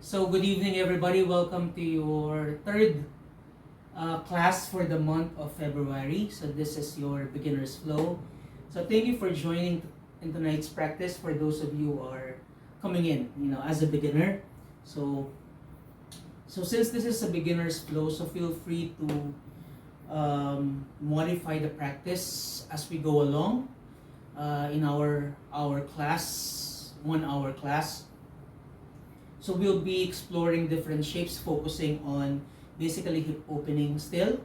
So good evening everybody, welcome to your third class for the month of February. So this is your beginner's flow. So thank you for joining in tonight's practice for those of you who are coming in, as a beginner. So since this is a beginner's flow, so feel free to modify the practice as we go along in our class, 1 hour class. So we'll be exploring different shapes, focusing on basically hip opening still.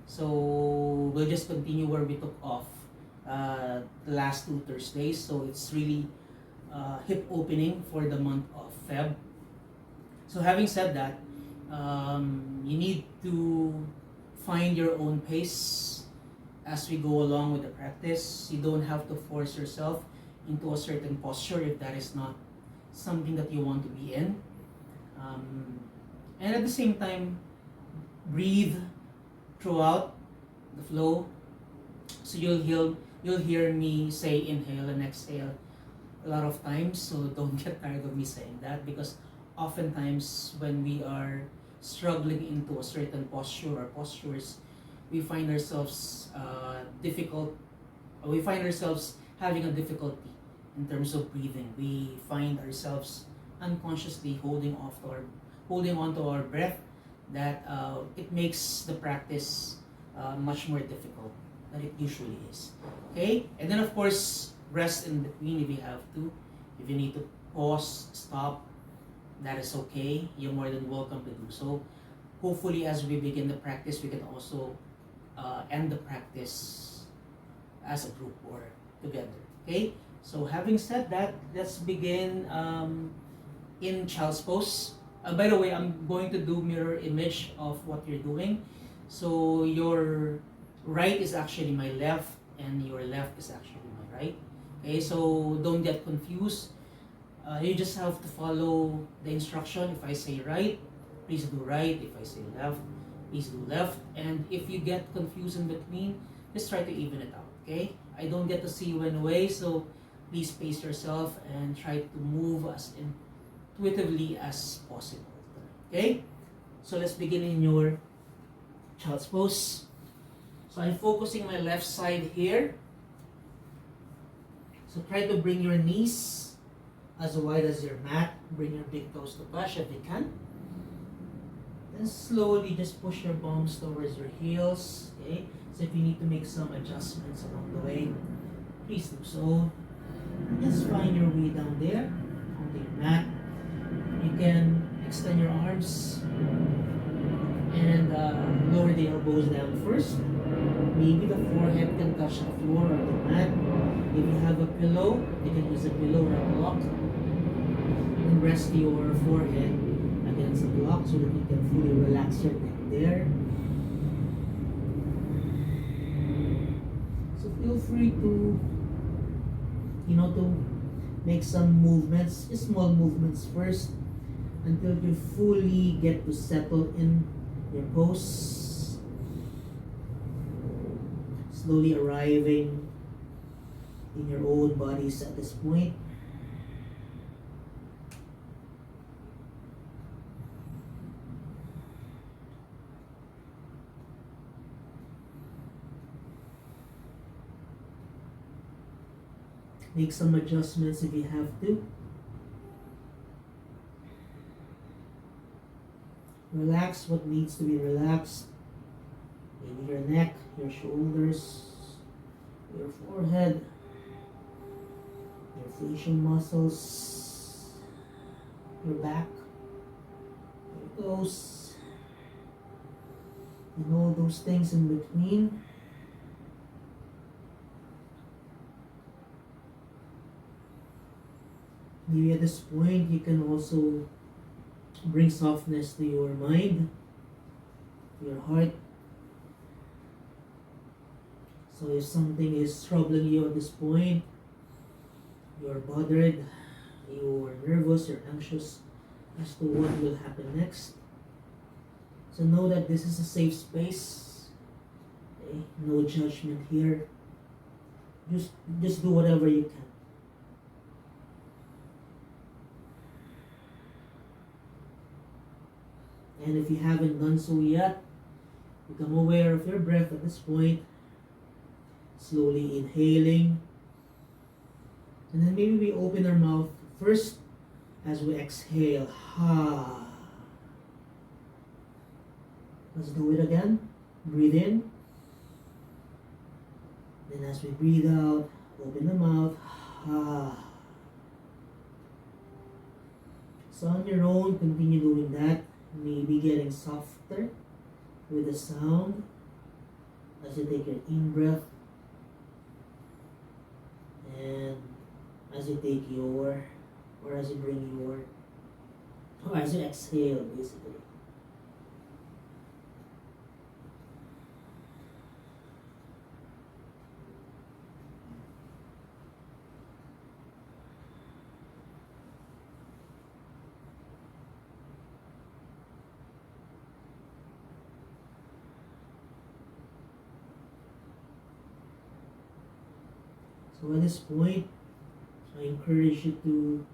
So we'll just continue where we took off the last 2 Thursdays. So it's really hip opening for the month of Feb. So having said that, you need to find your own pace as we go along with the practice. You don't have to force yourself into a certain posture if that is not something that you want to be in. And at the same time, breathe throughout the flow. So you'll hear me say inhale and exhale a lot of times. So don't get tired of me saying that, because oftentimes when we are struggling into a certain posture or postures, we find ourselves we find ourselves having a difficulty in terms of breathing. We find ourselves unconsciously holding on to our breath, that it makes the practice much more difficult than it usually is. Okay, and then of course rest in between if you have to. If you need to pause, stop, that is okay. You're more than welcome to do so. Hopefully, as we begin the practice, we can also end the practice as a group or together. Okay. So having said that, let's begin in child's pose. By the way, I'm going to do mirror image of what you're doing. So your right is actually my left and your left is actually my right. Okay, so don't get confused. You just have to follow the instruction. If I say right, please do right. If I say left, please do left. And if you get confused in between, just try to even it out. Okay, I don't get to see you in a way, so please pace yourself and try to move as intuitively as possible. Okay, so let's begin in your child's pose. So I'm focusing my left side here. So try to bring your knees as wide as your mat. Bring your big toes to touch if you can. Then slowly just push your palms towards your heels. Okay, so if you need to make some adjustments along the way, please do so. Just find your way down there onto your mat. You can extend your arms and lower the elbows down first. Maybe the forehead can touch the floor or the mat. If you have a pillow, you can use a pillow or a block. And rest your forehead against the block so that you can fully relax your neck there. So feel free to make some movements, small movements first, until you fully get to settle in your pose. Slowly arriving in your own bodies at this point. Make some adjustments if you have to. Relax what needs to be relaxed. Maybe your neck, your shoulders, your forehead, your facial muscles, your back, your toes, and all those things in between. Maybe at this point you can also bring softness to your mind, to your heart. So if something is troubling you at this point, you're bothered, you're nervous, you're anxious as to what will happen next, so know that this is a safe space. Okay? No judgment here. Just do whatever you can. And if you haven't done so yet, become aware of your breath at this point. Slowly inhaling. And then maybe we open our mouth first as we exhale. Ha. Let's do it again. Breathe in. Then as we breathe out, open the mouth. Ha. So on your own, continue doing that. Maybe getting softer with the sound as you take your in breath and as you take your, or as you bring your, or as you exhale basically. So at this point, I encourage you to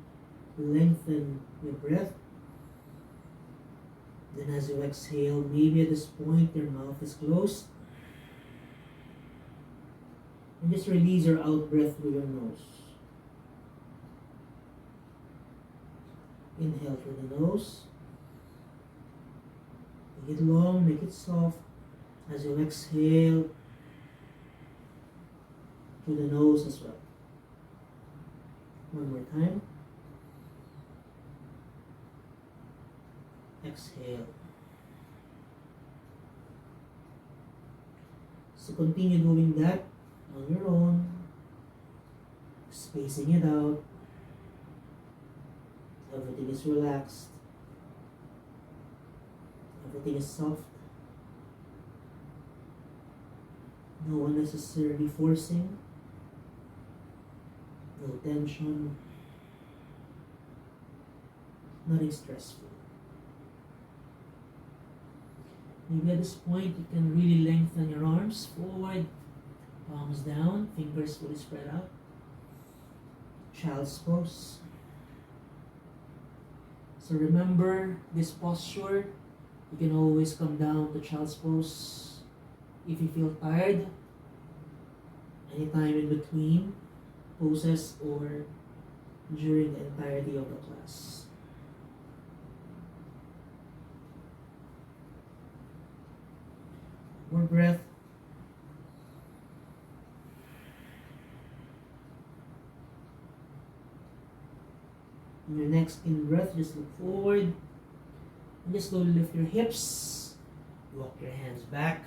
lengthen your breath. Then as you exhale, maybe at this point your mouth is closed. And just release your out breath through your nose. Inhale through the nose. Make it long, make it soft. As you exhale, through the nose as well. One more time. Exhale. So continue doing that on your own, spacing it out. Everything is relaxed. Everything is soft. No unnecessarily forcing. No tension. Nothing stressful. Maybe at this point you can really lengthen your arms forward, palms down, fingers fully spread out. Child's pose. So remember this posture. You can always come down to child's pose if you feel tired. Anytime in between poses or during the entirety of the class. More breath. In your next in breath, just look forward and just slowly lift your hips. Walk your hands back.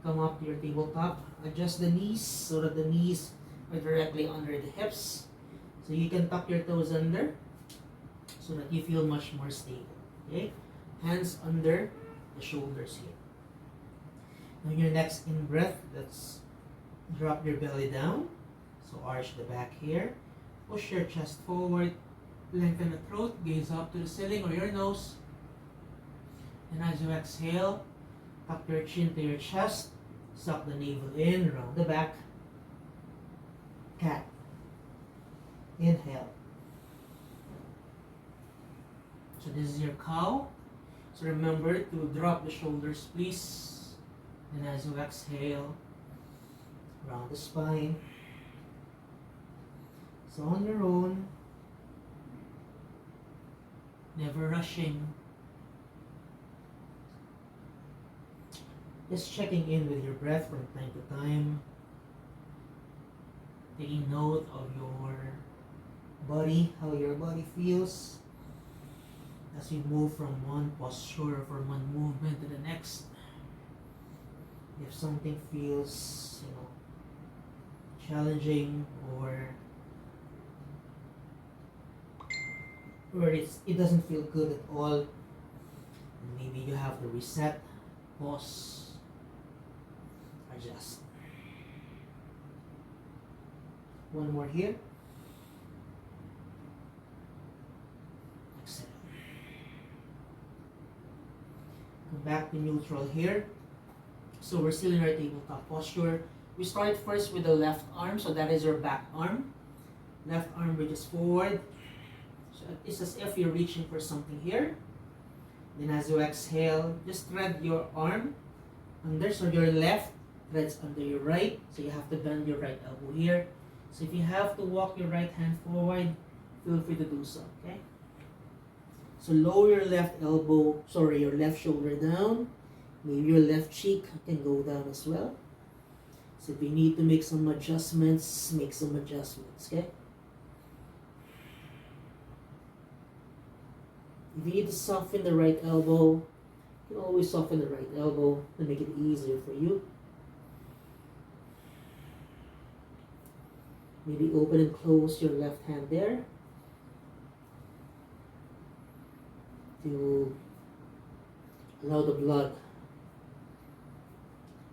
Come up to your tabletop. Adjust the knees so that the knees are directly under the hips. So you can tuck your toes under so that you feel much more stable. Okay? Hands under the shoulders here. On your next in breath, let's drop your belly down. So arch the back here. Push your chest forward. Lengthen the throat. Gaze up to the ceiling or your nose. And as you exhale, tuck your chin to your chest. Suck the navel in, round the back. Cat. Inhale. So this is your cow. So remember to drop the shoulders, please. And as you exhale, round the spine. So on your own, never rushing. Just checking in with your breath from time to time. Taking note of your body, how your body feels as you move from one posture, from one movement to the next. If something feels, challenging or it doesn't feel good at all, maybe you have to reset, pause, adjust. One more here. Exhale. Come back to neutral here. So we're still in our tabletop posture. We start first with the left arm, so that is your back arm. Left arm reaches forward. So it's as if you're reaching for something here. Then as you exhale, just thread your arm under, so your left threads under your right. So you have to bend your right elbow here. So if you have to walk your right hand forward, feel free to do so, okay? So lower your left elbow, sorry, your left shoulder down. Maybe your left cheek can go down as well. So if you need to make some adjustments, make some adjustments, okay? If you need to soften the right elbow, you can always soften the right elbow to make it easier for you. Maybe open and close your left hand there to allow the blood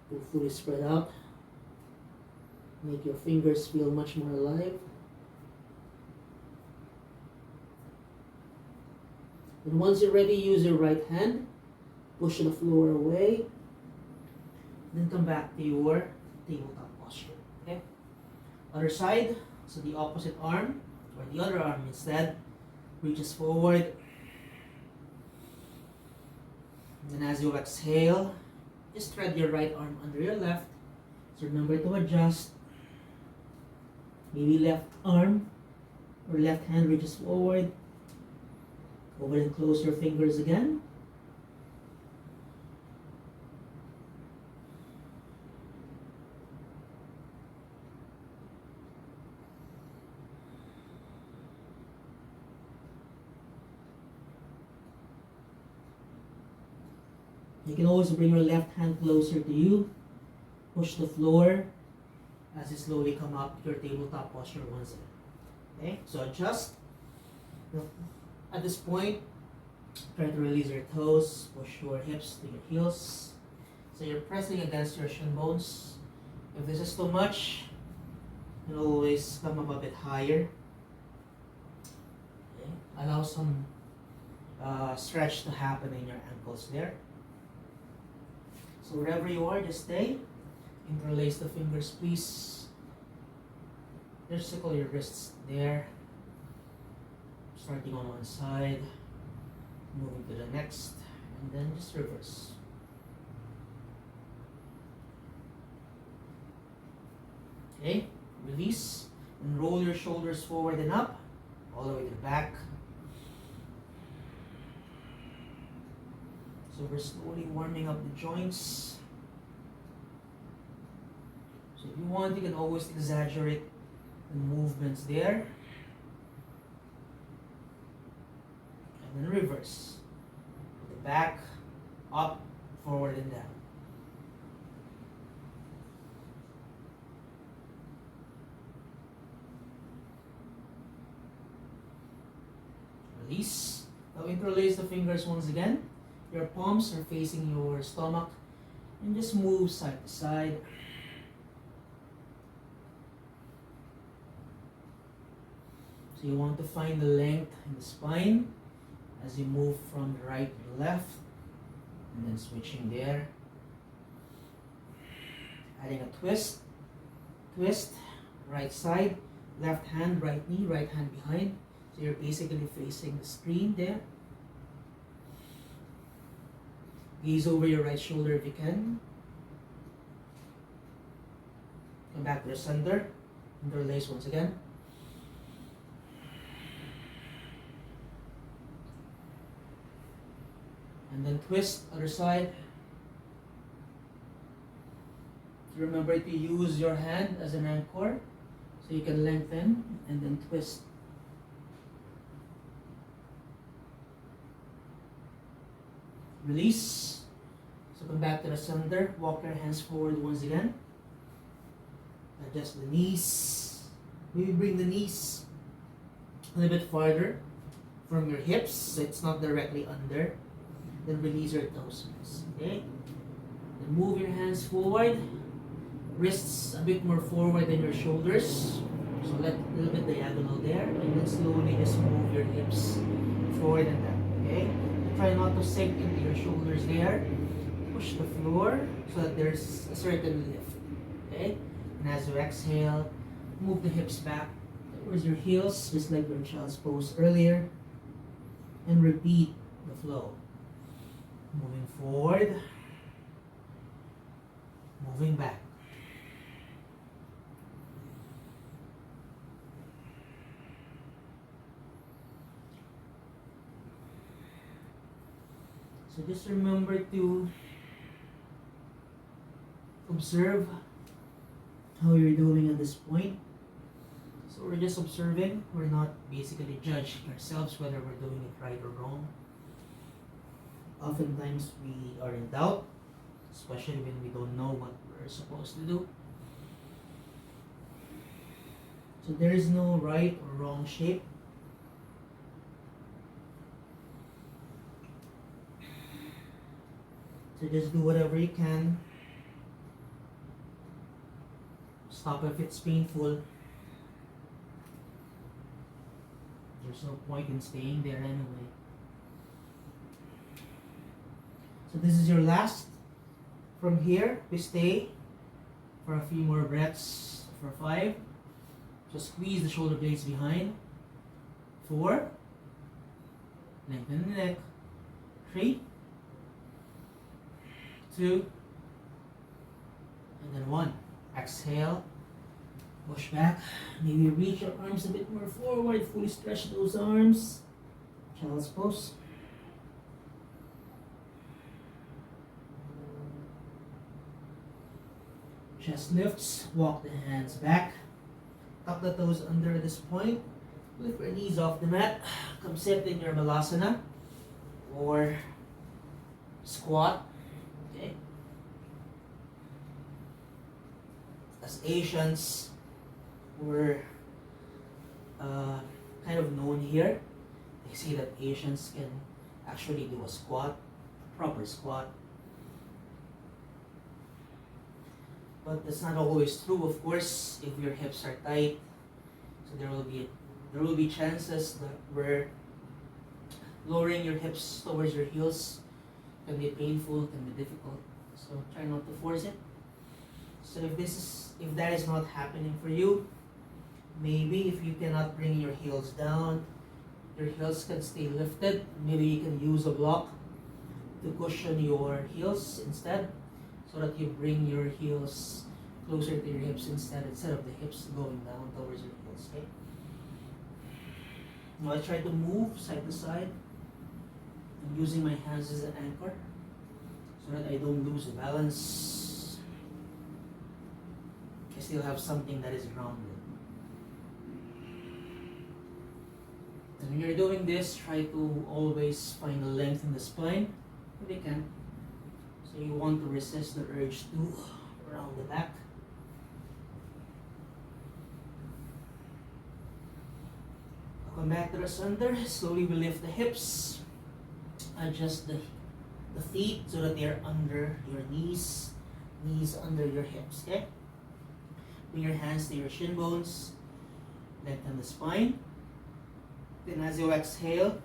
to fully spread out. Make your fingers feel much more alive. And once you're ready, use your right hand. Push the floor away. Then come back to your tabletop posture. Okay? Other side. So the opposite arm, or the other arm instead, reaches forward. And then as you exhale, just thread your right arm under your left. So remember to adjust. Maybe left arm or left hand reaches forward. Open and close your fingers again. You can always bring your left hand closer to you. Push the floor as you slowly come up your tabletop posture once again. Okay, so adjust. At this point, try to release your toes, push your hips to your heels. So you're pressing against your shin bones. If this is too much, you can always come up a bit higher. Okay. Allow some stretch to happen in your ankles there. So wherever you are, just stay. Interlace the fingers, please. Just circle your wrists there. Starting on one side, moving to the next, and then just reverse. Okay, release and roll your shoulders forward and up, all the way to the back. So we're slowly warming up the joints. So if you want, you can always exaggerate the movements there. And then reverse. The back, up, forward and down. Release. Now interlace the fingers once again. Your palms are facing your stomach. And just move side to side. So you want to find the length in the spine as you move from the right to the left, and then switching there. Adding a twist, right side, left hand, right knee, right hand behind. So you're basically facing the screen there. Gaze over your right shoulder if you can. Come back to the center, interlace once again. And then twist, other side. Remember to use your hand as an anchor so you can lengthen and then twist. Release. So come back to the center. Walk your hands forward once again. Adjust the knees. Maybe bring the knees a little bit farther from your hips so it's not directly under. Then release your toes. Okay? Then move your hands forward. Wrists a bit more forward than your shoulders. So let a little bit diagonal there. And then slowly just move your hips forward and down. Okay? Try not to sink into your shoulders there. Push the floor so that there's a certain lift. Okay? And as you exhale, move the hips back towards your heels, just like your child's pose earlier. And repeat the flow. Moving forward, moving back. So just remember to observe how you're doing at this point. So we're just observing. We're not basically judging ourselves whether we're doing it right or wrong. Oftentimes we are in doubt, especially when we don't know what we're supposed to do. So there is no right or wrong shape. So just do whatever you can. Stop if it's painful. There's no point in staying there anyway. So this is your last. From here, we stay for a few more breaths for 5. So squeeze the shoulder blades behind. 4. Lengthen the neck. 3. 2. And then 1. Exhale. Push back. Maybe reach your arms a bit more forward. Fully stretch those arms. Child's pose. Chest lifts. Walk the hands back. Tuck the toes under this point. Lift your knees off the mat. Come sit in your Balasana or squat. Okay. As Asians, we're kind of known here. They say that Asians can actually do a squat, proper squat. But that's not always true, of course, if your hips are tight. So there will be chances that where lowering your hips towards your heels can be painful, can be difficult. So try not to force it. So if that is not happening for you, maybe if you cannot bring your heels down, your heels can stay lifted. Maybe you can use a block to cushion your heels instead, so that you bring your heels closer to your hips instead of the hips going down towards your heels. Okay. Now I try to move side to side. I'm using my hands as an anchor so that I don't lose the balance. I still have something that is grounded. And when you're doing this, try to always find a length in the spine if you can. So you want to resist the urge to round the back. Come back to the center. Slowly we lift the hips. Adjust the feet so that they're under your knees. Knees under your hips, okay? Bring your hands to your shin bones. Lengthen the spine. Then as you exhale,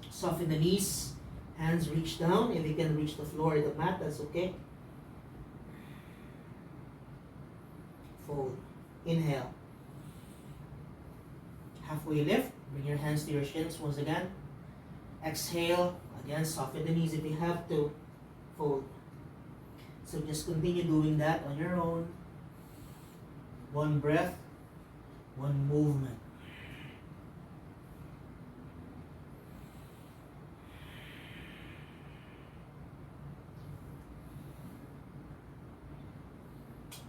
soften the knees. Hands reach down. If you can reach the floor or the mat, that's okay. Fold. Inhale. Halfway lift. Bring your hands to your shins once again. Exhale. Again, soften the knees if you have to. Fold. So just continue doing that on your own. One breath, one movement.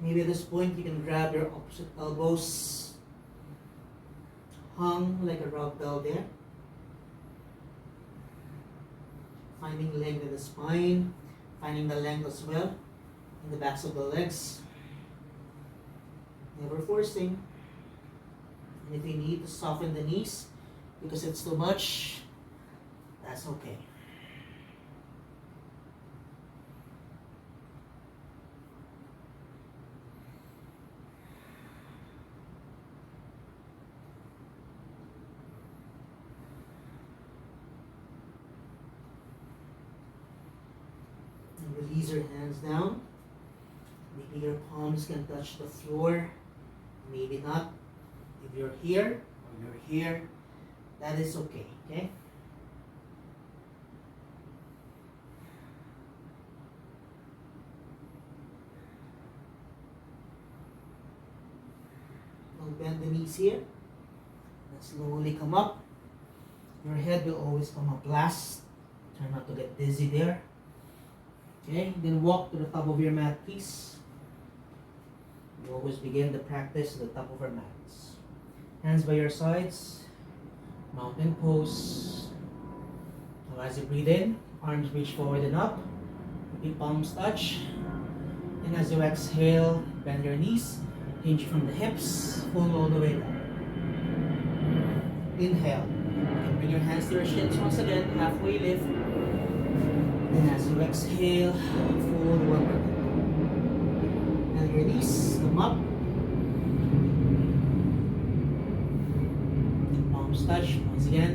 Maybe at this point you can grab your opposite elbows, hung like a rag doll there. Finding length in the spine, finding the length as well in the backs of the legs. Never forcing. And if you need to soften the knees because it's too much, that's okay. Release your hands down. Maybe your palms can touch the floor. Maybe not. If you're here or you're here, that is okay. Okay? bend the knees here. And slowly come up. Your head will always come up last. Try not to get dizzy there. Okay, then walk to the top of your mat, please. You always begin the practice at the top of our mats. Hands by your sides. Mountain pose. Now as you breathe in, arms reach forward and up. Big palms touch. And as you exhale, bend your knees. Hinge from the hips. Fold all the way down. Inhale. And bring your hands to your shins once again. Halfway lift. And as you exhale, fold one more time. And your knees come up. Palms touch once again.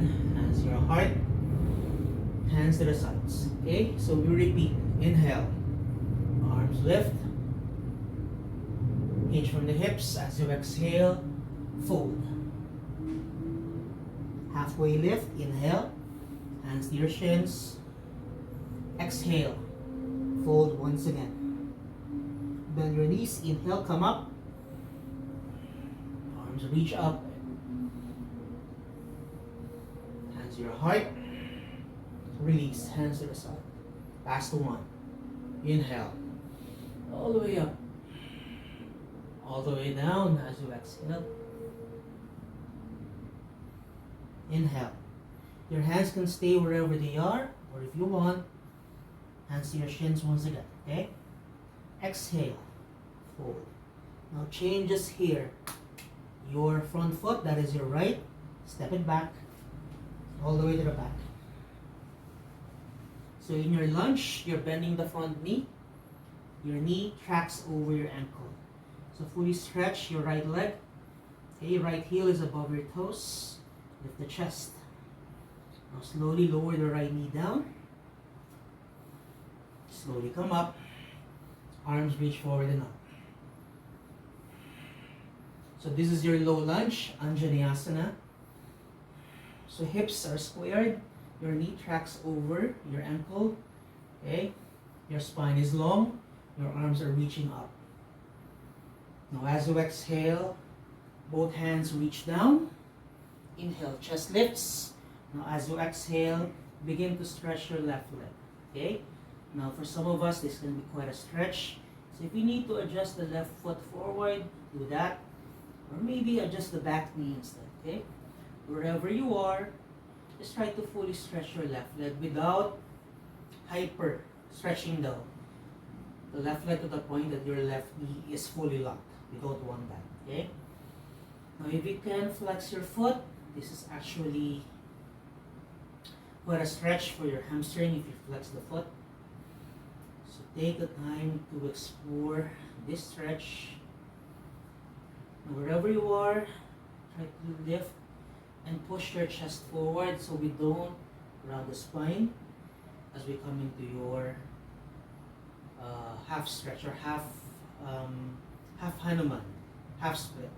As your heart. Hands to the sides. Okay, so we repeat. Inhale. Arms lift. Hinge from the hips. As you exhale, fold. Halfway lift. Inhale. Hands to your shins. Exhale. Fold once again. Bend your knees. Inhale. Come up. Arms reach up. Hands to your heart. Release. Hands to the side. Last one. Inhale. All the way up. All the way down as you exhale. Inhale. Your hands can stay wherever they are, or if you want, hands to your shins once again. Okay? Exhale. Fold. Now changes here. Your front foot, that is your right, step it back all the way to the back. So in your lunge, you're bending the front knee. Your knee tracks over your ankle. So fully stretch your right leg. Okay, right heel is above your toes. Lift the chest. Now slowly lower the right knee down. Slowly come up. Arms reach forward and up. So this is your low lunge, Anjaneyasana. So hips are squared. Your knee tracks over your ankle. Okay? Your spine is long. Your arms are reaching up. Now as you exhale, both hands reach down. Inhale, chest lifts. Now as you exhale, begin to stretch your left leg. Okay? Now for some of us, this can be quite a stretch. So if you need to adjust the left foot forward, do that. Or maybe adjust the back knee instead. Okay? Wherever you are, just try to fully stretch your left leg without hyper stretching the left leg to the point that your left knee is fully locked. We don't want that. Okay? Now if you can flex your foot, this is actually quite a stretch for your hamstring if you flex the foot. So take the time to explore this stretch. Now wherever you are, try to lift and push your chest forward so we don't round the spine as we come into your half stretch or half Hanuman, half split.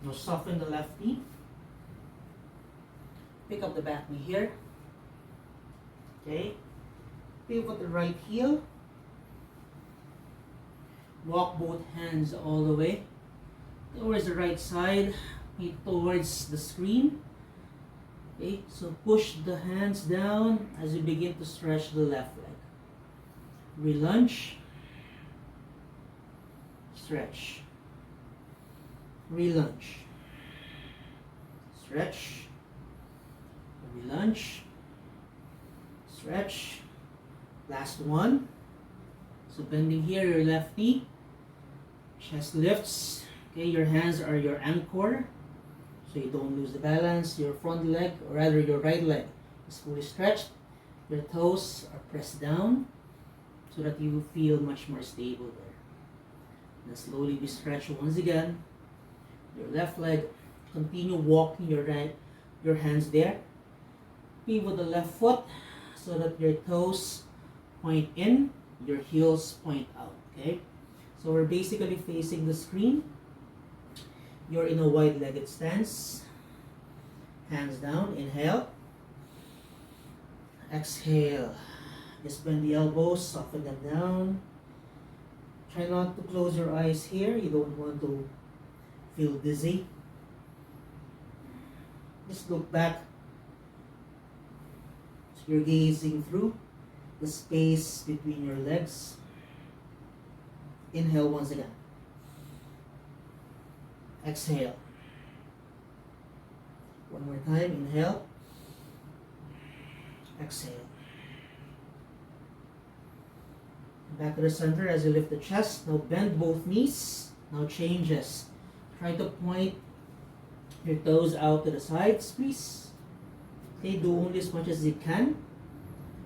Now soften the left knee. Pick up the back knee here. Okay. Pivot the right heel. Walk both hands all the way towards the right side, towards the screen. Okay, so push the hands down as you begin to stretch the left leg. Re-lunge. Stretch. Re-lunge. Stretch. Re-lunge. Stretch. Last one. So bending here, your left knee. Chest lifts. Okay, your hands are your anchor, so you don't lose the balance. Your front leg, or rather your right leg, is fully stretched. Your toes are pressed down so that you feel much more stable there. Then slowly be stretched once again. Your left leg, continue walking your hands there. Pivot the left foot so that your toes point in, your heels point out. Okay, so we're basically facing the screen. You're in a wide-legged stance. Hands down. Inhale. Exhale. Just bend the elbows, soften them down. Try not to close your eyes here. You don't want to feel dizzy. Just look back. So you're gazing through the space between your legs. Inhale once again. Exhale. One more time. Inhale. Exhale. Back to the center as you lift the chest. Now bend both knees. Now changes. Try to point your toes out to the sides, please. Okay, do only as much as you can.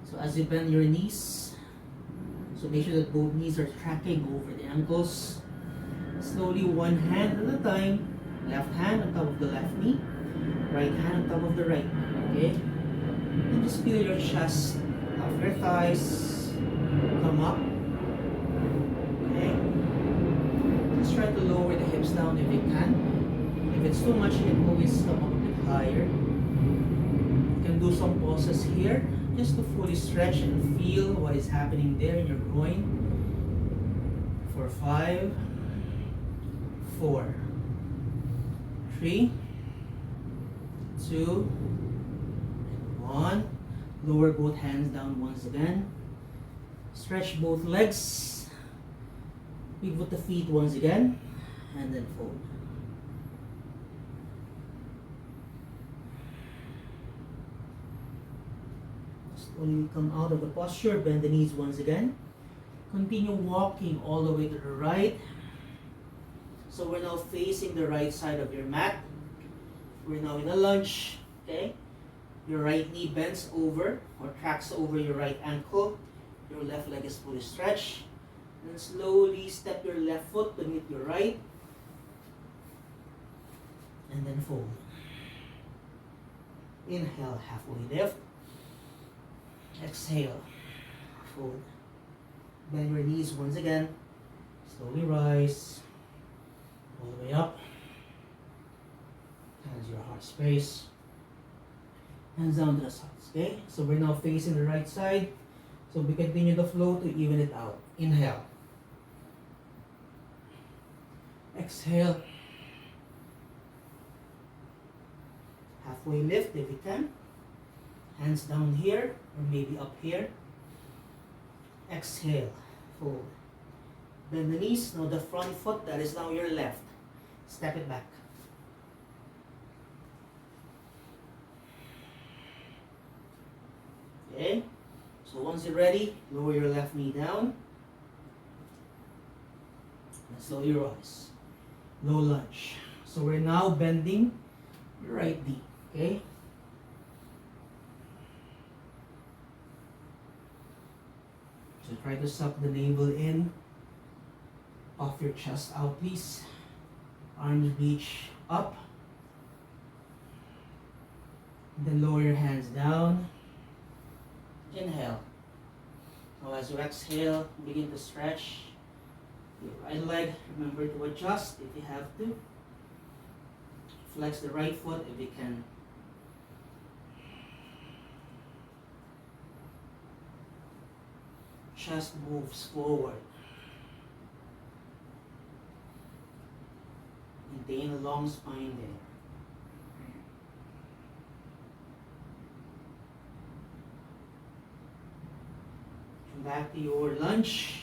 So as you bend your knees, so make sure that both knees are tracking over the ankles. Slowly, one hand at a time. Left hand on top of the left knee. Right hand on top of the right knee. Okay? And just feel your chest, off your thighs, come up. Okay? Just try to lower the hips down if you can. If it's too much, you can always come up a bit higher. You can do some pauses here just to fully stretch and feel what is happening there in your groin. For 5, 4, 3, 2, 1. Lower both hands down once again. Stretch both legs. Pivot the feet once again. And then fold. Slowly come out of the posture. Bend the knees once again. Continue walking all the way to the right. So we're now facing the right side of your mat. We're now in a lunge. Okay? Your right knee bends over or tracks over your right ankle. Your left leg is fully stretched. And slowly step your left foot to meet your right. And then fold. Inhale, halfway lift. Exhale, fold. Bend your knees once again. Slowly rise. All the way up. Hands your heart space. Hands down to the sides, okay? So we're now facing the right side. So we continue the flow to even it out. Inhale. Exhale. Halfway lift if you can. Hands down here or maybe up here. Exhale. Fold. Bend the knees. Now the front foot, that is now your left. Step it back. Okay, so once you're ready, lower your left knee down. And slowly rise. Low lunge. So we're now bending your right knee. Okay? So try to suck the navel in. Puff your chest out, please. Arms reach up. And then lower your hands down. Inhale. Now as you exhale, begin to stretch your right leg. Remember to adjust if you have to. Flex the right foot if you can. Chest moves forward. Maintain a long spine there. Back to your lunge.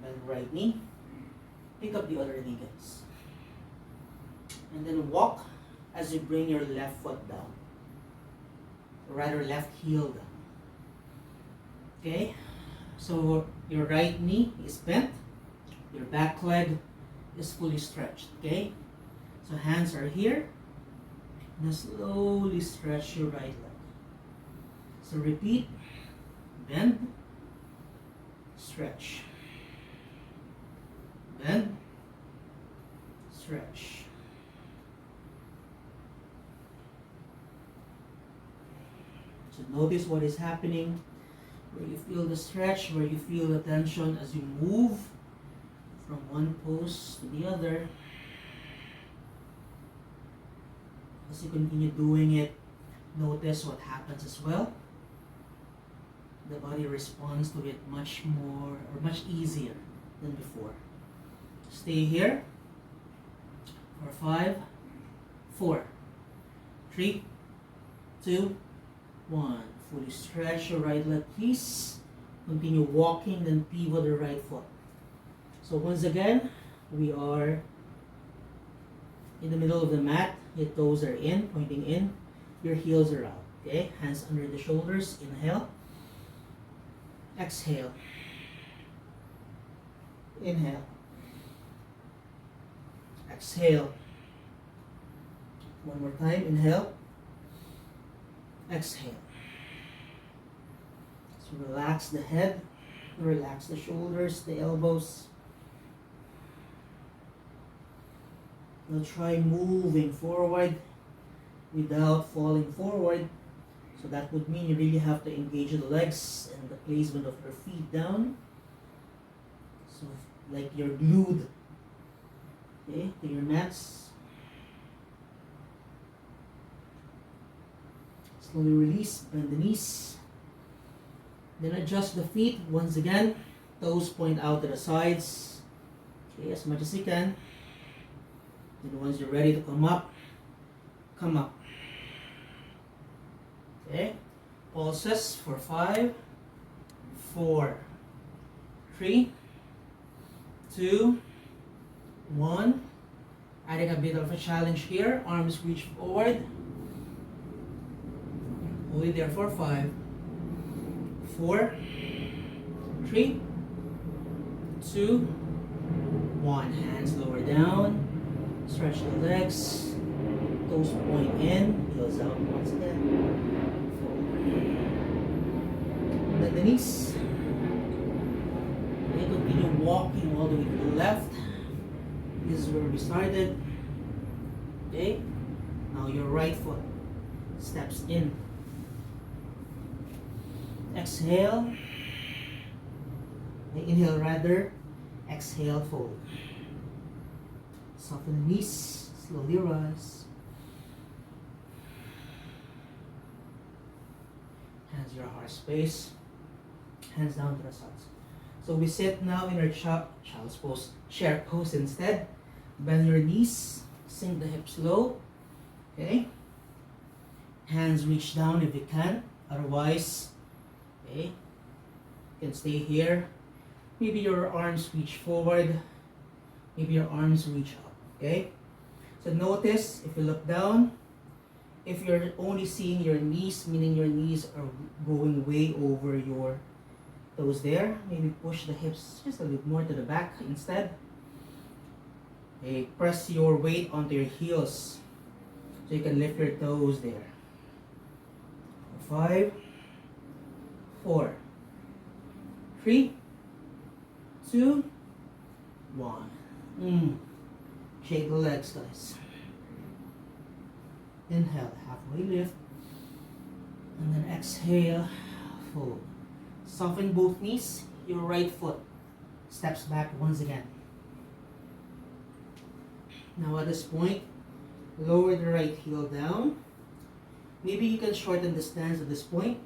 Bend right knee. Pick up the other knee, guys. And then walk as you bring your left foot down. Or rather, left heel down. Okay? So your right knee is bent. Your back leg is fully stretched. Okay? So hands are here. Now slowly stretch your right leg. So repeat. Bend. Stretch. Bend. Stretch. So notice what is happening, where you feel the stretch, where you feel the tension as you move from one pose to the other. As you continue doing it, notice what happens as well. The body responds to it much more or much easier. than before. Stay here for 5, 4, 3, 2, 1. Fully stretch your right leg, please. Continue walking, then pivot the right foot. So once again, we are in the middle of the mat. Your toes are in, pointing in. Your heels are out. Okay, hands under the shoulders. Inhale. Exhale. Inhale. Exhale. One more time. Inhale. Exhale. So relax the head. Relax the shoulders, the elbows. Now try moving forward without falling forward. So that would mean you really have to engage the legs and the placement of your feet down. So like you're glued, okay, to your mats. Slowly release, bend the knees. Then adjust the feet once again. Toes point out to the sides. Okay, as much as you can. And once you're ready to come up, come up. Okay, pulses for 5, 4, 3, 2, 1. Adding a bit of a challenge here. Arms reach forward. Hold it there for 5, 4, 3, 2, 1. Hands lower down. Stretch the legs. Toes point in. Heels out once again. Bend the knees. And continue walking all the way to the left. This is where we started. Okay. Now your right foot steps in. Exhale. Inhale rather. Exhale, fold. Soften the knees. Slowly rise. Hands your heart space. Hands down to the sides. So we sit now in our child's pose, chair pose instead. Bend your knees. Sink the hips low. Okay. Hands reach down if you can. Otherwise, okay, you can stay here. Maybe your arms reach forward. Maybe your arms reach up. Okay. So notice if you look down, if you're only seeing your knees, meaning your knees are going way over your toes there, maybe push the hips just a little more to the back instead. Okay, press your weight onto your heels so you can lift your toes there. 5, 4, 3, 2, 1. Shake the legs, guys. Inhale, halfway lift. And then exhale, fold. Soften both knees. Your right foot steps back once again. Now at this point, lower the right heel down. Maybe you can shorten the stance at this point.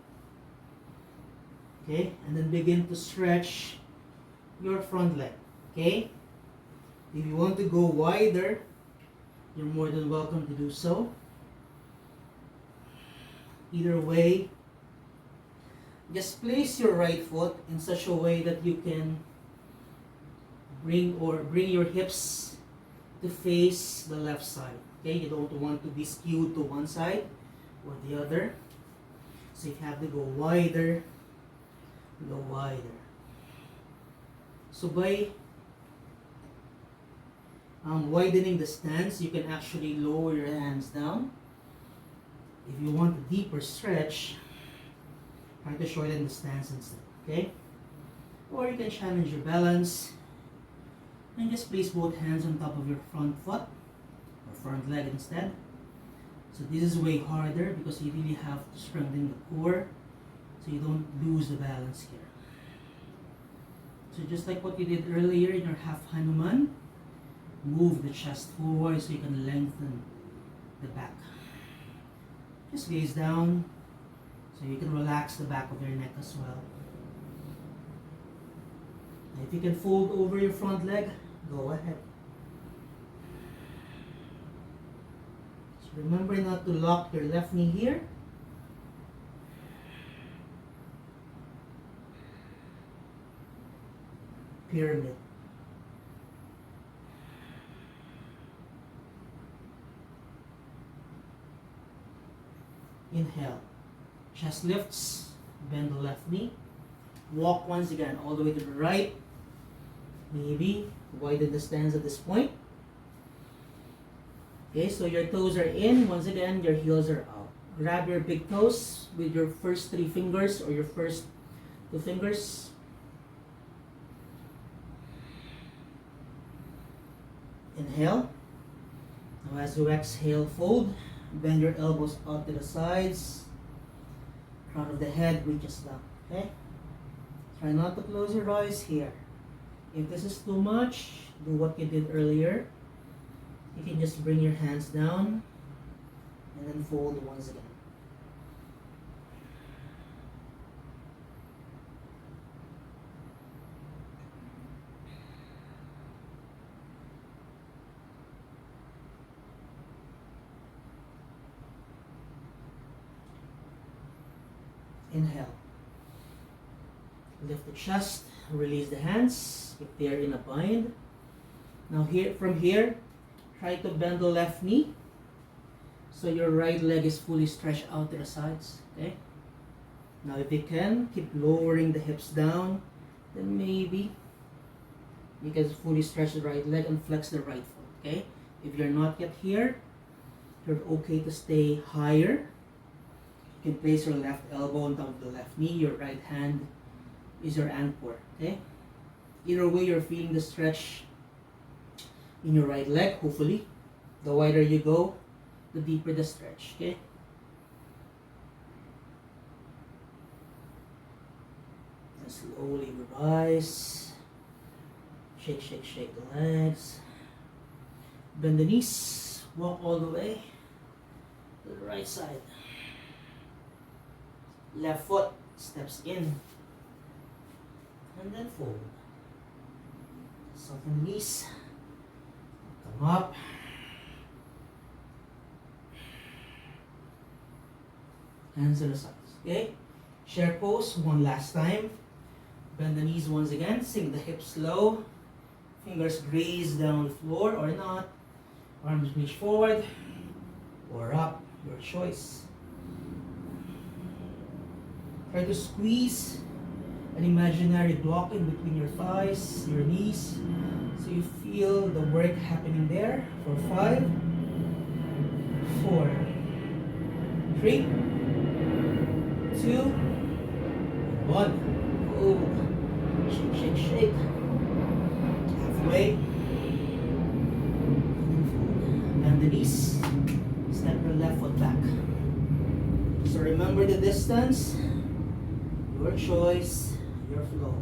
Okay, and then begin to stretch your front leg. Okay, if you want to go wider, you're more than welcome to do so. Either way, just place your right foot in such a way that you can bring your hips to face the left side. Okay, you don't want to be skewed to one side or the other. So if you have to go wider, go wider. So by widening the stance, you can actually lower your hands down. If you want a deeper stretch, try to shorten the stance instead, okay? Or you can challenge your balance and just place both hands on top of your front foot or front leg instead. So this is way harder because you really have to strengthen the core so you don't lose the balance here. So just like what you did earlier in your half Hanuman, move the chest forward so you can lengthen the back. Just gaze down so you can relax the back of your neck as well. If you can fold over your front leg, go ahead. So remember not to lock your left knee here. Pyramid. Inhale. Chest lifts. Bend the left knee. Walk once again all the way to the right. Maybe widen the stance at this point. Okay, so your toes are in. Once again, your heels are out. Grab your big toes with your first 3 fingers or your first 2 fingers. Inhale. Now as you exhale, fold. Bend your elbows out to the sides. Crown of the head reaches down. Okay? Try not to close your eyes here. If this is too much, do what you did earlier. You can just bring your hands down and then fold once again. Inhale. Lift the chest, release the hands if they are in a bind. Now from here, try to bend the left knee so your right leg is fully stretched out to the sides. Okay? Now if you can, keep lowering the hips down. Then maybe you can fully stretch the right leg and flex the right foot. Okay? If you're not yet here, you're okay to stay higher. You can place your left elbow on top of the left knee. Your right hand is your anchor. Okay? Either way, you're feeling the stretch in your right leg, hopefully. The wider you go, the deeper the stretch. Okay? And slowly rise. Shake, shake, shake the legs. Bend the knees. Walk all the way to the right side. Left foot steps in. And then fold. Soften the knees. Come up. Hands to the sides. Okay? Chair pose one last time. Bend the knees once again. Sink the hips low. Fingers graze down the floor or not. Arms reach forward or up. Your choice. Try to squeeze an imaginary block in between your thighs, your knees, so you feel the work happening there. For 5, 4, 3, 2, 1. Oh, shake, shake, shake. Halfway. And the knees. Step your left foot back. So remember the distance. Your choice, your flow.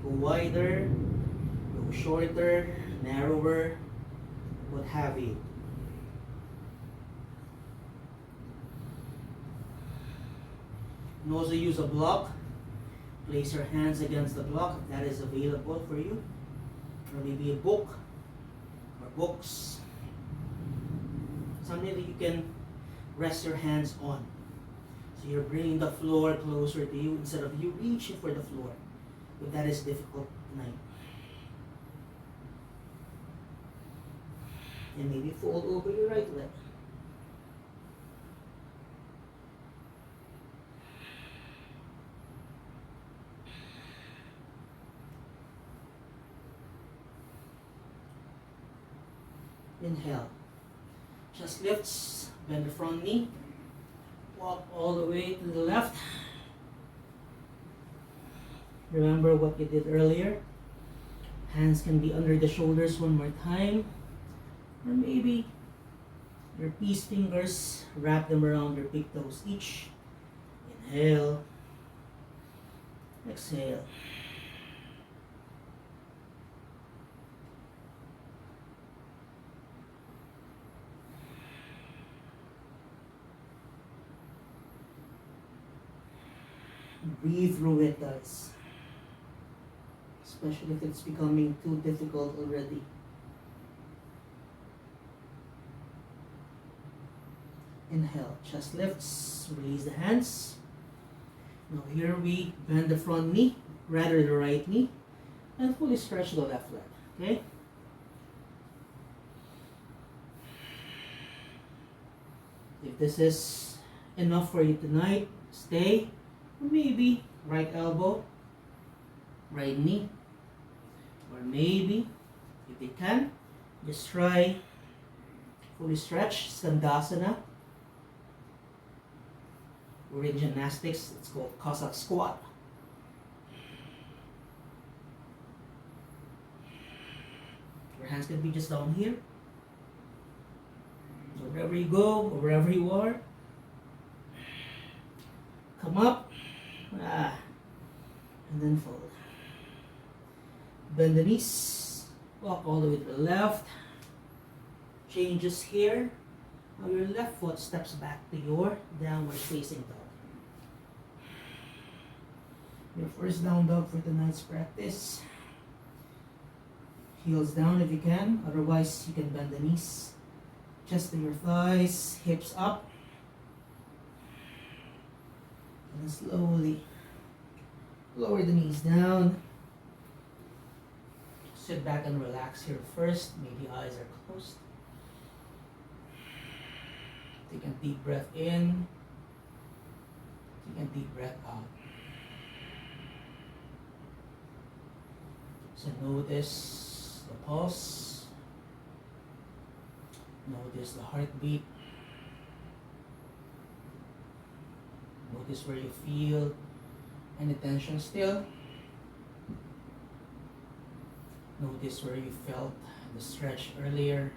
Go wider, go shorter, narrower, what have you. You can also use a block. Place your hands against the block if that is available for you. Or maybe a book or books. Something that you can rest your hands on. So you're bringing the floor closer to you instead of you reaching for the floor. If that is difficult tonight. And maybe fold over your right leg. Inhale. Chest lifts. Bend the front knee. Walk all the way to the left. Remember what you did earlier. Hands can be under the shoulders one more time. Or maybe your peace fingers, wrap them around your big toes each. Inhale. Exhale. Breathe through it, guys. Especially if it's becoming too difficult already. Inhale, chest lifts, release the hands. Now here we bend the front knee, rather the right knee, and fully stretch the left leg, okay? If this is enough for you tonight, stay. Or maybe right elbow, right knee. Or maybe, if you can, just try fully stretch Skandasana. Or in gymnastics, it's called Cossack squat. Your hands can be just down here. So wherever you go, or wherever you are, come up, and then fold. Bend the knees, walk all the way to the left. Changes here. Now your left foot steps back to your downward facing dog. Your first down dog for tonight's practice. Heels down if you can, otherwise you can bend the knees. Chest to your thighs, hips up. And then slowly lower the knees down. Sit back and relax here first. Maybe eyes are closed. Take a deep breath in. Take a deep breath out. So notice the pulse. Notice the heartbeat. Notice where you feel any tension still. Notice where you felt the stretch earlier.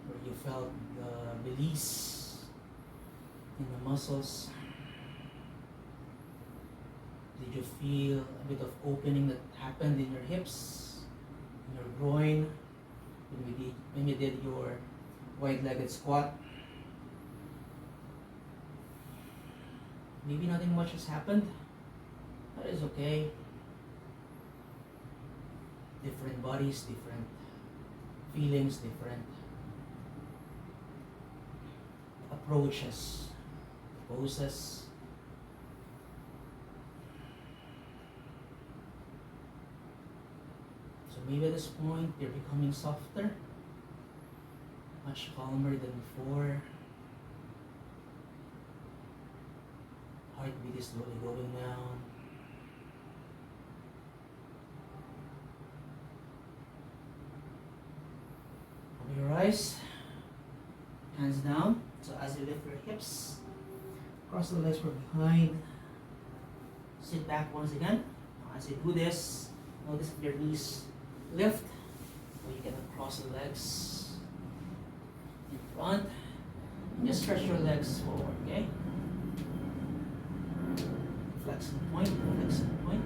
Where you felt the release in the muscles. Did you feel a bit of opening that happened in your hips, in your groin, when you did your wide-legged squat? Maybe nothing much has happened. That is okay. Different bodies, different feelings, different approaches, poses. So maybe at this point you're becoming softer, much calmer than before. Heartbeat is slowly going down. Open your eyes, hands down. So as you lift your hips, cross the legs from behind. Sit back once again. Now as you do this, notice if your knees lift, or you can cross the legs in front. And just stretch your legs forward, okay? Flexing point, flexing point.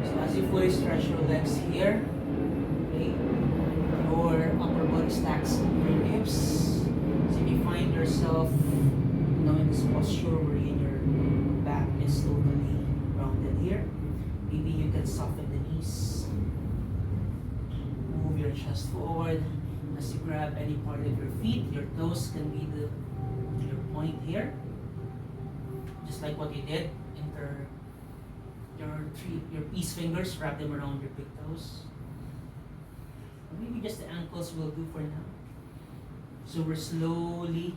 So as you fully stretch your legs here, okay, your upper body stacks your hips. So if you find yourself in this posture wherein your back is totally rounded here, maybe you can soften the knees. Move your chest forward. As you grab any part of your feet, your toes can be your point here. Just like what you did, your peace fingers, wrap them around your big toes. Or maybe just the ankles will do for now. So we're slowly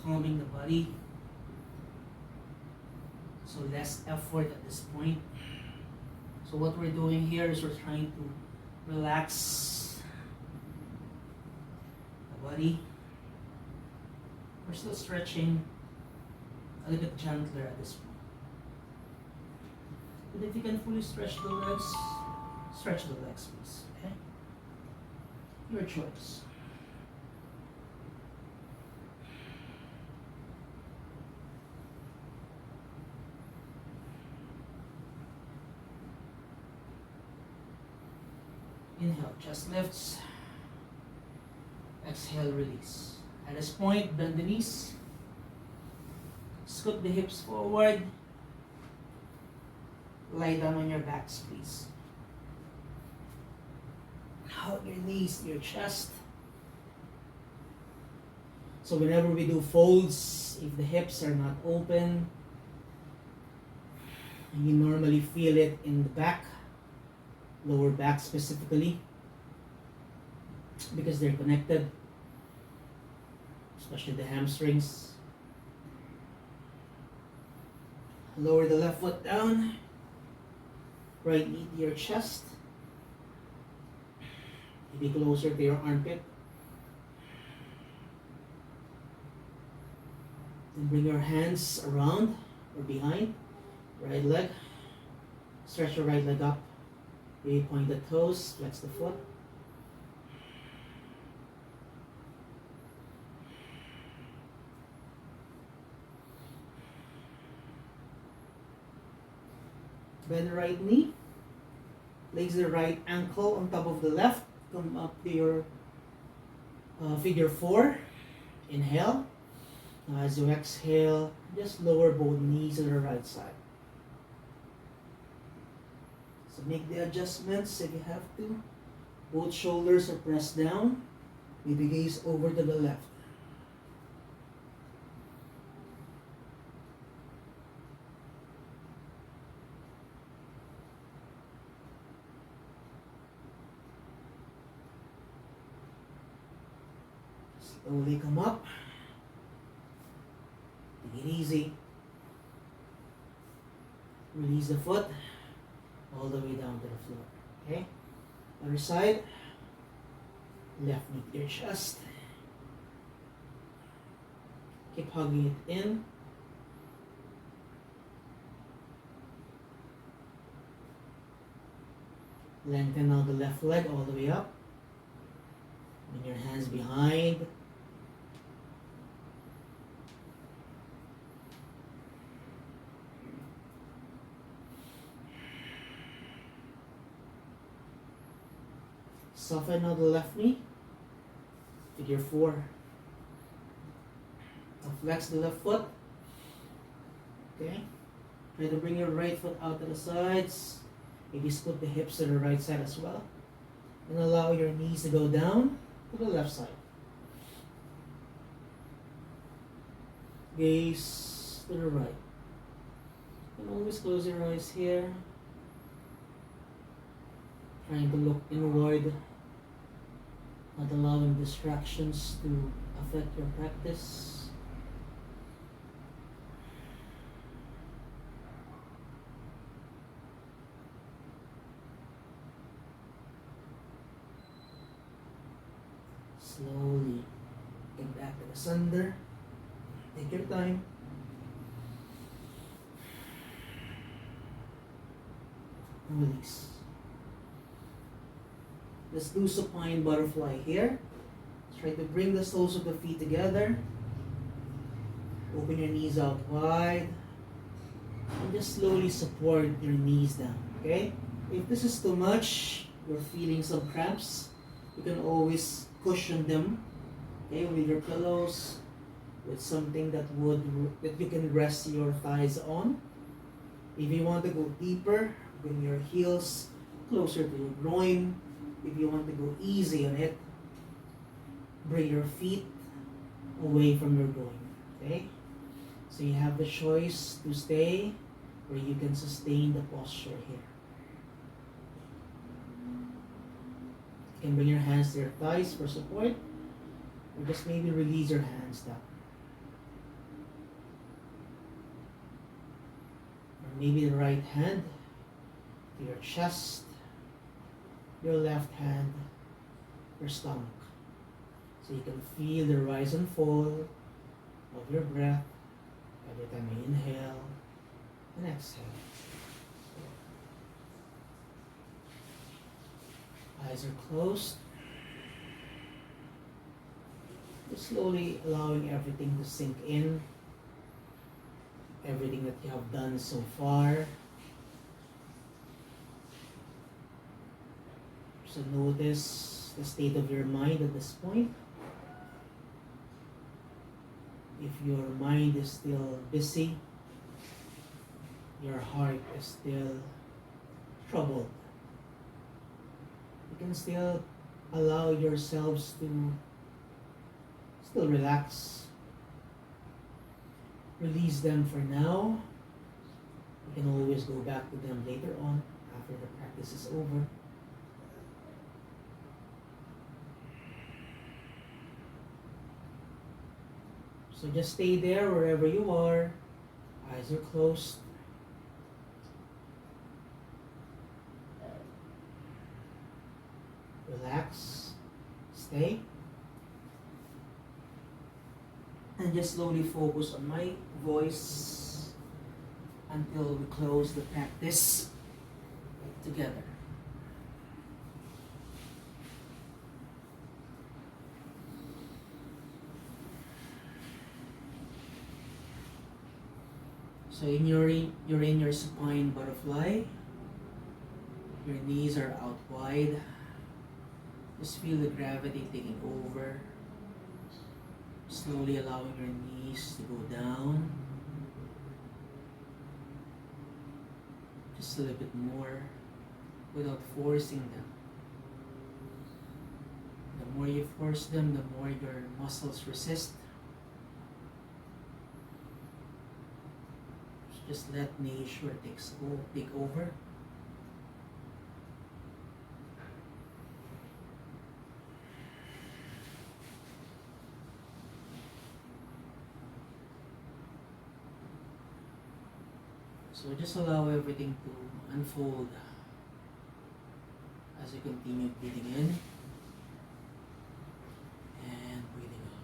calming the body. So less effort at this point. So what we're doing here is we're trying to relax the body. We're still stretching a little bit gentler at this point. But if you can fully stretch the legs, stretch the legs, please. Okay? Your choice. Inhale, chest lifts. Exhale, release. At this point, bend the knees. Scoot the hips forward. Lie down on your backs, please. Hug your knees to your chest. So whenever we do folds, if the hips are not open, you normally feel it in the back, lower back specifically, because they're connected, especially the hamstrings. Lower the left foot down, right knee to your chest, maybe closer to your armpit. Then bring your hands around or behind, right leg. Stretch your right leg up. Maybe point the toes, flex the foot. Bend the right knee. Place the right ankle on top of the left. Come up to your figure 4. Inhale. As you exhale, just lower both knees to the right side. So make the adjustments if you have to. Both shoulders are pressed down. Maybe gaze over to the left. Slowly come up. Take it easy. Release the foot all the way down to the floor. Okay? Other side. Left knee to your chest. Keep hugging it in. Lengthen out the left leg all the way up. Bring your hands behind. Soften out the left knee. Figure 4. Now flex the left foot. Okay. Try to bring your right foot out to the sides. Maybe scoot the hips to the right side as well. And allow your knees to go down to the left side. Gaze to the right. And always close your eyes here. Trying to look inward. Not allowing distractions to affect your practice. Slowly get back to the center. Take your time. Release. Let's do supine butterfly here. Try to bring the soles of the feet together. Open your knees out wide. And just slowly support your knees down. Okay? If this is too much, you're feeling some cramps, you can always cushion them. Okay, with your pillows, with something that you can rest your thighs on. If you want to go deeper, bring your heels closer to your groin. If you want to go easy on it, bring your feet away from your groin. Okay? So you have the choice to stay, or you can sustain the posture here. You can bring your hands to your thighs for support, or just maybe release your hands down. Or maybe the right hand to your chest, your left hand, your stomach. So you can feel the rise and fall of your breath every time you inhale and exhale. Eyes are closed. Just slowly allowing everything to sink in. Everything that you have done so far. So notice the state of your mind at this point. If your mind is still busy, your heart is still troubled, you can still allow yourselves to still relax. Release them for now. You can always go back to them later on after the practice is over. So just stay there wherever you are. Eyes are closed. Relax. Stay. And just slowly focus on my voice until we close the practice together. So you're in your supine butterfly. Your knees are out wide. Just feel the gravity taking over. Slowly allowing your knees to go down. Just a little bit more without forcing them. The more you force them, the more your muscles resist. Just let nature take over. So just allow everything to unfold as you continue breathing in and breathing out.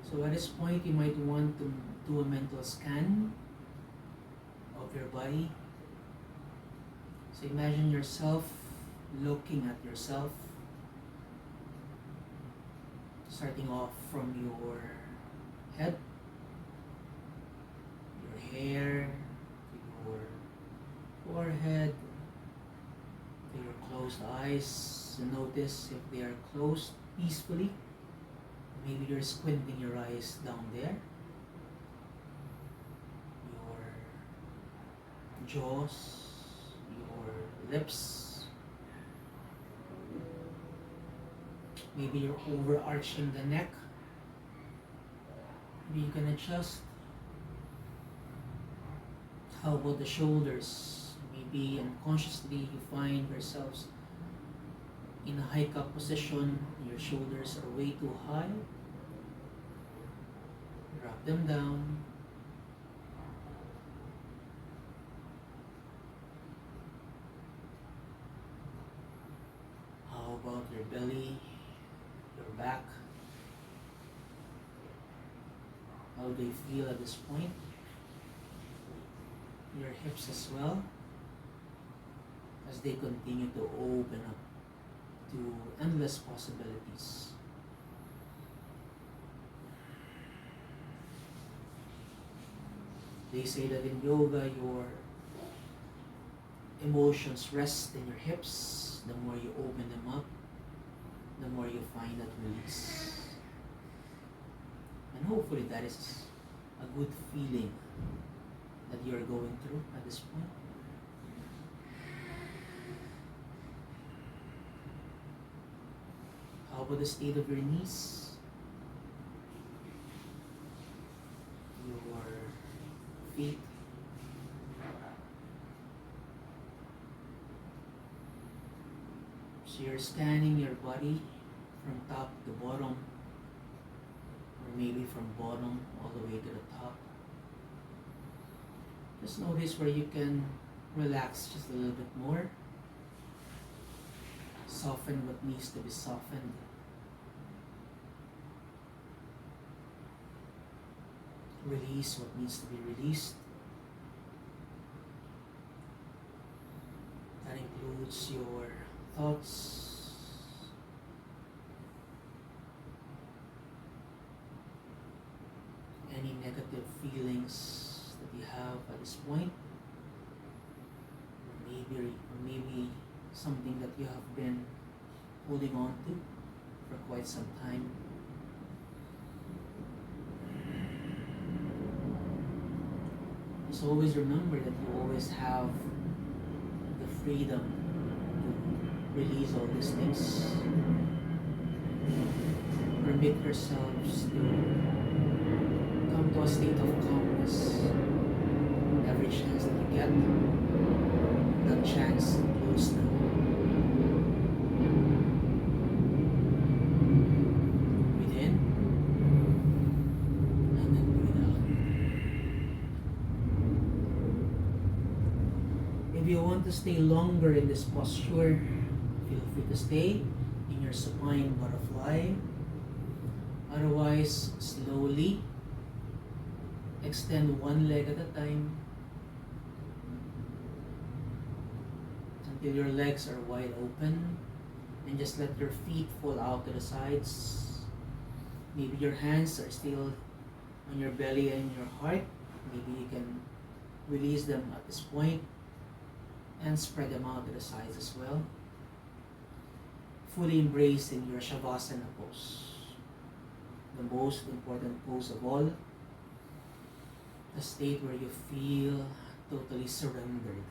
So at this point, you might want to do a mental scan of your body. So imagine yourself looking at yourself, starting off from your head, your hair, to your forehead, to your closed eyes. So notice if they are closed peacefully. Maybe you're squinting your eyes down there. Your jaws, your lips. Maybe you're overarching the neck. Maybe you can adjust. How about the shoulders? Maybe unconsciously you find yourselves in a high cup position. Your shoulders are way too high. Drop them down. How about your belly, your back? How do you feel at this point? Your hips as well, as they continue to open up to endless possibilities. They say that in yoga, your emotions rest in your hips. The more you open them up, the more you find that release. And hopefully that is a good feeling that you are going through at this point. How about the state of your knees? Your feet. So you're scanning your body from top to bottom, or maybe from bottom all the way to the top. Just notice where you can relax just a little bit more. Soften what needs to be softened. Release what needs to be released. That includes your thoughts, any negative feelings that you have at this point, maybe something that you have been holding on to for quite some time. Just always remember that you always have the freedom to release all these things. Permit yourselves to come to a state of calmness every chance that you get. That chance close now. Breathe in and then breathe out. If you want to stay longer in this posture, feel free to stay in your supine butterfly. Otherwise, slowly extend one leg at a time until your legs are wide open, and just let your feet fall out to the sides. Maybe your hands are still on your belly and your heart. Maybe you can release them at this point and spread them out to the sides as well. Fully embrace in your Shavasana pose, the most important pose of all, the state where you feel totally surrendered.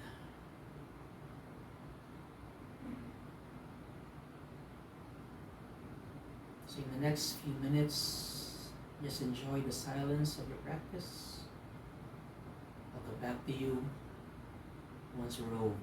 So in the next few minutes, just enjoy the silence of your practice. I'll come back to you once we're over.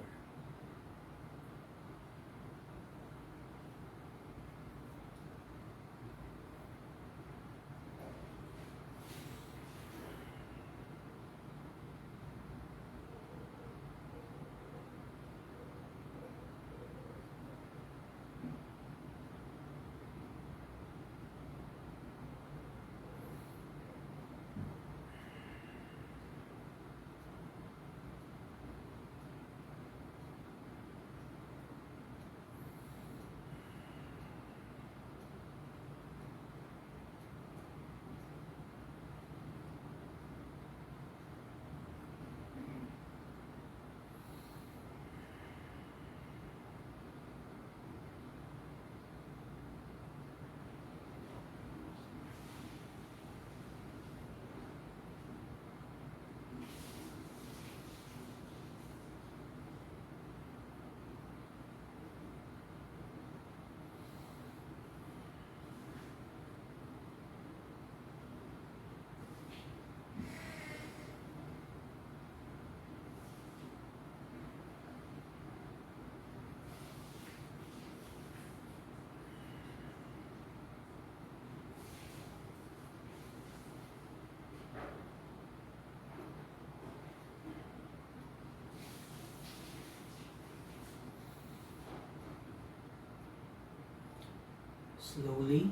Slowly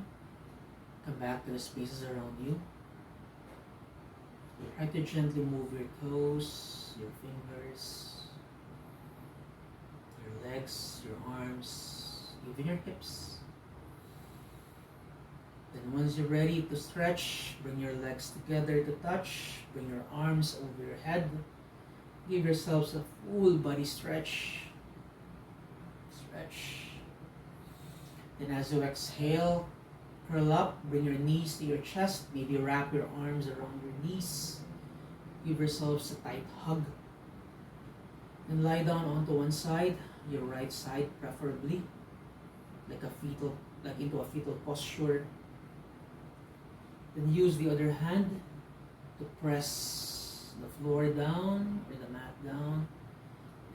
come back to the spaces around you. Try to gently move your toes, your fingers, your legs, your arms, even your hips. Then once you're ready to stretch, bring your legs together to touch, bring your arms over your head. Give yourselves a full body stretch. Stretch. Then as you exhale, curl up, bring your knees to your chest, maybe wrap your arms around your knees. Give yourselves a tight hug. Then lie down onto one side, your right side preferably, like into a fetal posture. Then use the other hand to press the floor down or the mat down,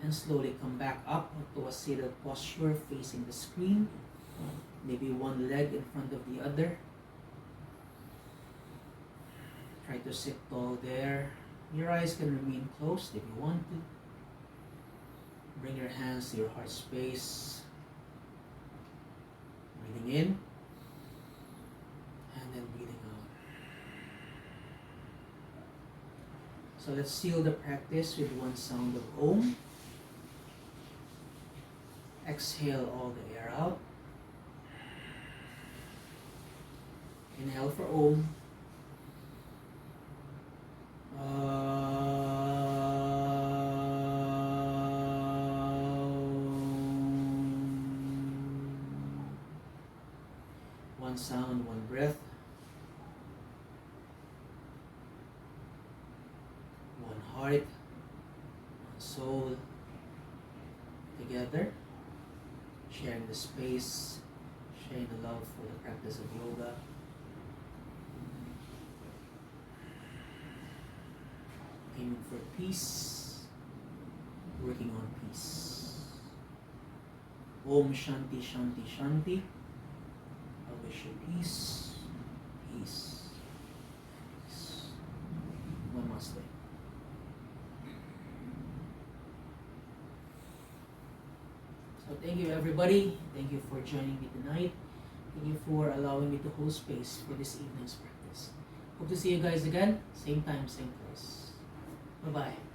and slowly come back up to a seated posture facing the screen. Maybe one leg in front of the other. Try to sit tall there. Your eyes can remain closed if you want to. Bring your hands to your heart space. Breathing in and then breathing out. So let's seal the practice with one sound of Om. Exhale all the air out. Inhale for Om. One sound, one breath. One heart, one soul, together, sharing the space, sharing the love for the practice of yoga. Aiming for peace, working on peace. Om Shanti Shanti Shanti. I wish you peace, peace, peace. Namaste. So thank you everybody. Thank you for joining me tonight. Thank you for allowing me to hold space for this evening's practice. Hope to see you guys again. Same time, same place. Bye-bye.